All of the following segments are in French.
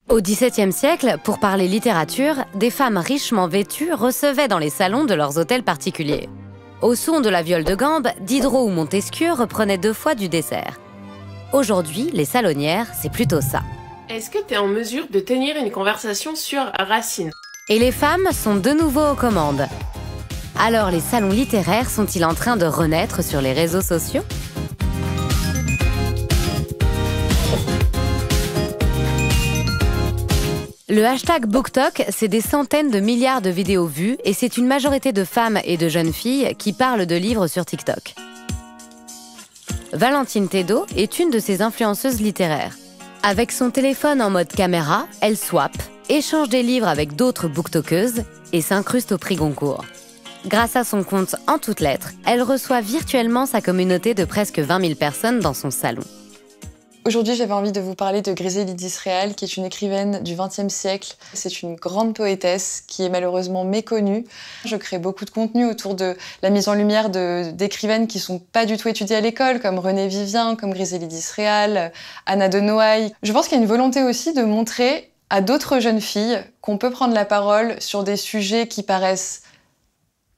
Au XVIIe siècle, pour parler littérature, des femmes richement vêtues recevaient dans les salons de leurs hôtels particuliers. Au son de la viole de gambe, Diderot ou Montesquieu reprenaient 2 fois du dessert. Aujourd'hui, les salonnières, c'est plutôt ça. Est-ce que tu es en mesure de tenir une conversation sur Racine? Et les femmes sont de nouveau aux commandes. Alors les salons littéraires sont-ils en train de renaître sur les réseaux sociaux ? Le hashtag BookTok, c'est des centaines de milliards de vidéos vues et c'est une majorité de femmes et de jeunes filles qui parlent de livres sur TikTok. Valentine Thédot est une de ces influenceuses littéraires. Avec son téléphone en mode caméra, elle swappe, échange des livres avec d'autres booktokeuses et s'incruste au prix Goncourt. Grâce à son compte en toutes lettres, elle reçoit virtuellement sa communauté de presque 20 000 personnes dans son salon. Aujourd'hui, j'avais envie de vous parler de Griselide d'Israël, qui est une écrivaine du XXe siècle. C'est une grande poétesse qui est malheureusement méconnue. Je crée beaucoup de contenu autour de la mise en lumière d'écrivaines qui ne sont pas du tout étudiées à l'école, comme Renée Vivien, comme Griselide d'Israël, Anna de Noailles. Je pense qu'il y a une volonté aussi de montrer à d'autres jeunes filles qu'on peut prendre la parole sur des sujets qui paraissent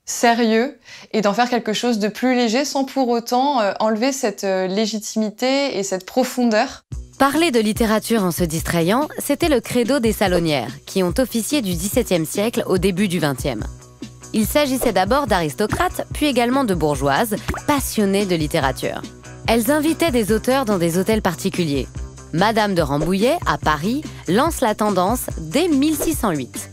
sérieux et d'en faire quelque chose de plus léger sans pour autant enlever cette légitimité et cette profondeur. Parler de littérature en se distrayant, c'était le credo des salonnières, qui ont officié du XVIIe siècle au début du XXe. Il s'agissait d'abord d'aristocrates, puis également de bourgeoises, passionnées de littérature. Elles invitaient des auteurs dans des hôtels particuliers. Madame de Rambouillet, à Paris, lance la tendance dès 1608.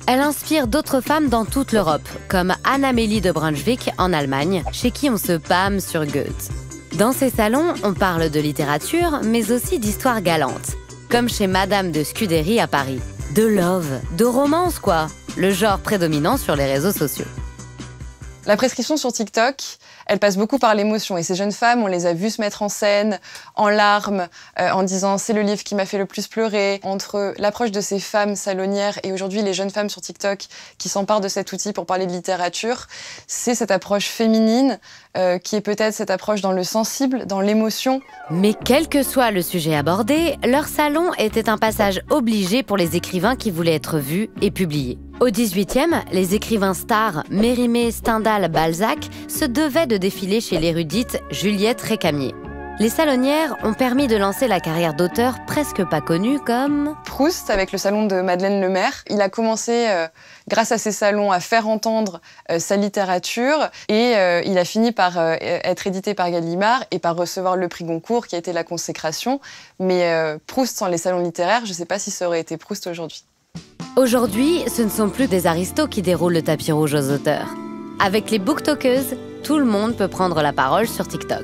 Elle inspire d'autres femmes dans toute l'Europe, comme Anne-Amélie de Brunswick en Allemagne, chez qui on se pâme sur Goethe. Dans ces salons, on parle de littérature, mais aussi d'histoires galantes, comme chez Madame de Scudéry à Paris. De love, de romance quoi, le genre prédominant sur les réseaux sociaux. La prescription sur TikTok, elle passe beaucoup par l'émotion. Et ces jeunes femmes, on les a vues se mettre en scène, en larmes, en disant « c'est le livre qui m'a fait le plus pleurer ». Entre l'approche de ces femmes salonnières et aujourd'hui les jeunes femmes sur TikTok qui s'emparent de cet outil pour parler de littérature, c'est cette approche féminine qui est peut-être cette approche dans le sensible, dans l'émotion. Mais quel que soit le sujet abordé, leur salon était un passage obligé pour les écrivains qui voulaient être vus et publiés. Au XVIIIe, les écrivains stars Mérimée, Stendhal, Balzac se devaient de défiler chez l'érudite Juliette Récamier. Les salonnières ont permis de lancer la carrière d'auteurs presque pas connus comme Proust, avec le salon de Madeleine Lemaire. Il a commencé, grâce à ces salons, à faire entendre sa littérature et il a fini par être édité par Gallimard et par recevoir le prix Goncourt qui a été la consécration. Mais Proust sans les salons littéraires, je ne sais pas si ça aurait été Proust aujourd'hui. Aujourd'hui, ce ne sont plus des aristos qui déroulent le tapis rouge aux auteurs. Avec les booktokeuses, tout le monde peut prendre la parole sur TikTok.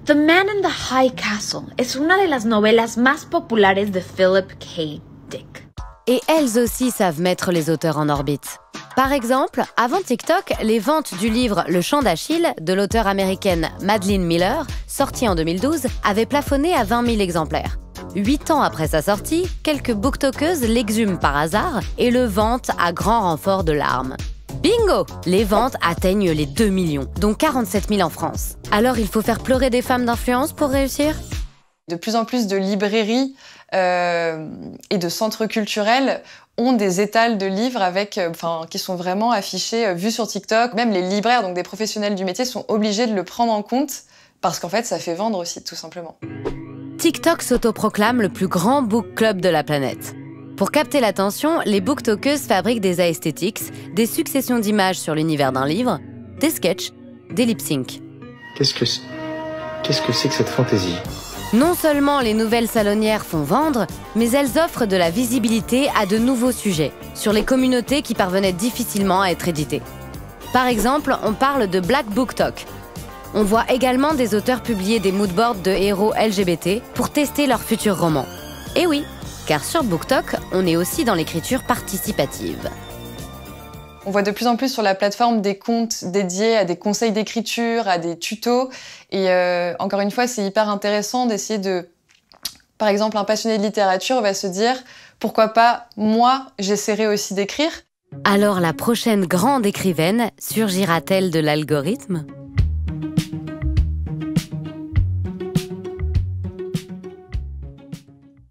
The Man in the High Castle es una de las novelas más populares de Philip K. Dick. Et elles aussi savent mettre les auteurs en orbite. Par exemple, avant TikTok, les ventes du livre Le Chant d'Achille de l'auteure américaine Madeline Miller, sorti en 2012, avaient plafonné à 20 000 exemplaires. 8 ans après sa sortie, quelques booktokeuses l'exhument par hasard et le vantent à grand renfort de larmes. Bingo! Les ventes atteignent les 2 millions, dont 47 000 en France. Alors il faut faire pleurer des femmes d'influence pour réussir? De plus en plus de librairies et de centres culturels ont des étals de livres qui sont vraiment affichés, vus sur TikTok. Même les libraires, donc des professionnels du métier, sont obligés de le prendre en compte parce qu'en fait, ça fait vendre aussi, tout simplement. TikTok s'autoproclame le plus grand book club de la planète. Pour capter l'attention, les booktokeuses fabriquent des aesthetics, des successions d'images sur l'univers d'un livre, des sketchs, des lip-syncs. Qu'est-ce que c'est que cette fantaisie ? Non seulement les nouvelles salonnières font vendre, mais elles offrent de la visibilité à de nouveaux sujets, sur les communautés qui parvenaient difficilement à être éditées. Par exemple, on parle de Black BookTok. On voit également des auteurs publier des moodboards de héros LGBT pour tester leurs futurs romans. Et oui, car sur BookTok, on est aussi dans l'écriture participative. On voit de plus en plus sur la plateforme des comptes dédiés à des conseils d'écriture, à des tutos. Et encore une fois, c'est hyper intéressant d'essayer de... Par exemple, un passionné de littérature va se dire « Pourquoi pas, moi, j'essaierai aussi d'écrire ?» Alors la prochaine grande écrivaine surgira-t-elle de l'algorithme ?